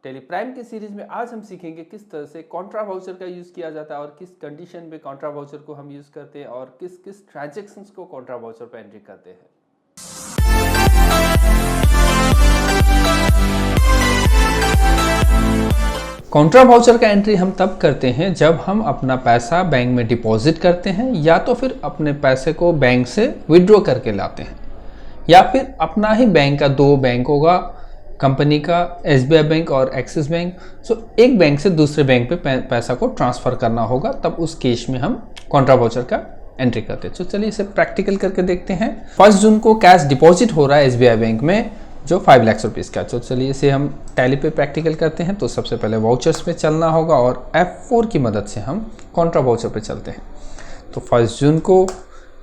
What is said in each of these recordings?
Tally Prime की series में आज हम सीखेंगे किस तरह से कॉन्ट्रा वाउचर का यूज़ किया जाता है और किस कंडीशन में कॉन्ट्रा वाउचर को हम यूज़ करते हैं और किस किस ट्रांजैक्शंस को कॉन्ट्रा वाउचर पर एंट्री करते हैं। कॉन्ट्रा वाउचर का एंट्री हम तब करते हैं जब हम अपना पैसा बैंक में डिपॉजिट करते हैं या तो फिर अपने पैसे को बैंक से विड्रॉ करके लाते हैं या फिर अपना ही बैंक का दो बैंक होगा, कंपनी का एसबीआई बैंक और एक्सिस बैंक। सो एक बैंक से दूसरे बैंक पे पैसा को ट्रांसफ़र करना होगा, तब उस केस में हम कॉन्ट्रा वाउचर का एंट्री करते हैं। तो चलिए इसे प्रैक्टिकल करके देखते हैं। 1 जून को कैश डिपॉजिट हो रहा है एसबीआई बैंक में जो 5 लाख रुपीज़ का। तो चलिए इसे हम टैली पे प्रैक्टिकल करते हैं। तो सबसे पहले वाउचर्स पे चलना होगा और F4 की मदद से हम कॉन्ट्रा वाउचर पे चलते हैं। तो 1 जून को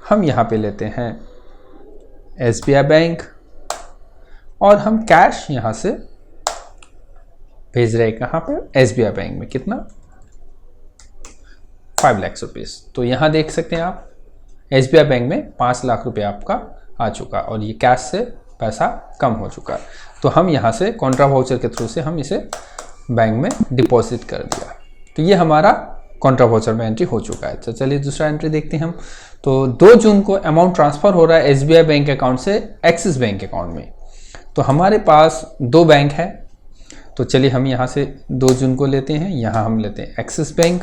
हम यहाँ पे लेते हैं एसबीआई बैंक और हम कैश यहाँ से भेज रहे हैं कहाँ पर, एसबीआई बैंक में। कितना? 5 लाख रुपीज़। तो यहाँ देख सकते हैं आप एसबीआई बैंक में 5 लाख रुपये आपका आ चुका और ये कैश से पैसा कम हो चुका। तो हम यहाँ से कॉन्ट्रा वाउचर के थ्रू से हम इसे बैंक में डिपॉजिट कर दिया। तो ये हमारा कॉन्ट्रा वाउचर में एंट्री हो चुका है। तो चलिए दूसरा एंट्री देखते हैं हम। तो 2 जून को अमाउंट ट्रांसफ़र हो रहा है एसबीआई बैंक अकाउंट से एक्सिस बैंक अकाउंट में। तो हमारे पास 2 बैंक है, तो चलिए हम यहाँ से 2 जून को लेते हैं। यहाँ हम लेते हैं एक्सिस बैंक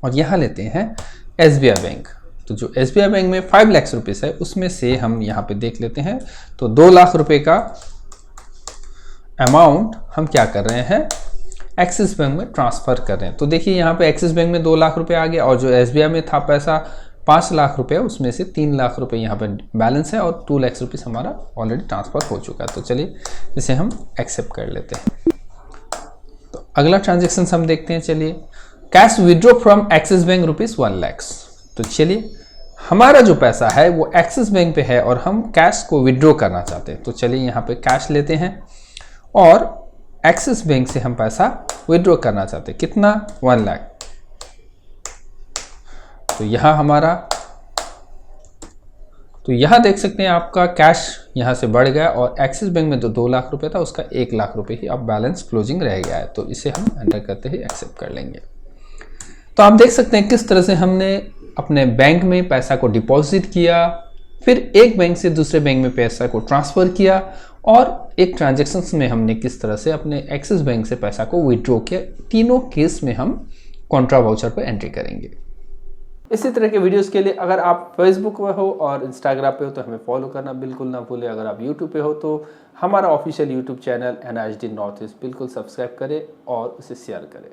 और यहाँ लेते हैं एसबीआई बैंक। तो जो एसबीआई बैंक में 5 लाख रुपीज़ है उसमें से हम यहाँ पे देख लेते हैं। तो 2 लाख रुपए का अमाउंट हम क्या कर रहे हैं, एक्सिस बैंक में ट्रांसफ़र कर रहे हैं। तो देखिए यहाँ पे एक्सिस बैंक में 2 लाख रुपए आ गया और जो एसबीआई में था पैसा 5 लाख रुपए, उसमें से 3 लाख रुपए यहाँ पे बैलेंस है और 2 लाख रुपीज़ हमारा ऑलरेडी ट्रांसफ़र हो चुका है। तो चलिए इसे हम एक्सेप्ट कर लेते हैं। तो अगला ट्रांजेक्शन हम देखते हैं। चलिए cash withdraw from axis bank ₹1 lakh. तो चलिए हमारा जो पैसा है वो एक्सिस बैंक पे है और हम कैश को विड्रॉ करना चाहते हैं। तो चलिए यहाँ पे कैश लेते हैं और एक्सिस बैंक से हम पैसा विड्रॉ करना चाहते हैं। कितना? 1 लाख। तो यहाँ हमारा, तो यहाँ देख सकते हैं आपका कैश यहाँ से बढ़ गया और एक्सिस बैंक में तो 2 लाख रुपए था, उसका 1 लाख रुपए ही अब बैलेंस क्लोजिंग रह गया है। तो इसे हम एंटर करते ही एक्सेप्ट कर लेंगे। तो आप देख सकते हैं किस तरह से हमने अपने बैंक में पैसा को डिपॉजिट किया, फिर एक बैंक से दूसरे बैंक में पैसा को ट्रांसफ़र किया और एक ट्रांजैक्शंस में हमने किस तरह से अपने एक्सिस बैंक से पैसा को विड्रॉ किया। तीनों केस में हम कॉन्ट्रा वाउचर पर एंट्री करेंगे। इसी तरह के वीडियोस के लिए अगर आप फेसबुक पे हो और इंस्टाग्राम पे हो तो हमें फॉलो करना बिल्कुल ना भूलें। अगर आप यूट्यूब पे हो तो हमारा official YouTube channel NISD north east बिल्कुल सब्सक्राइब करें और उसे शेयर करें।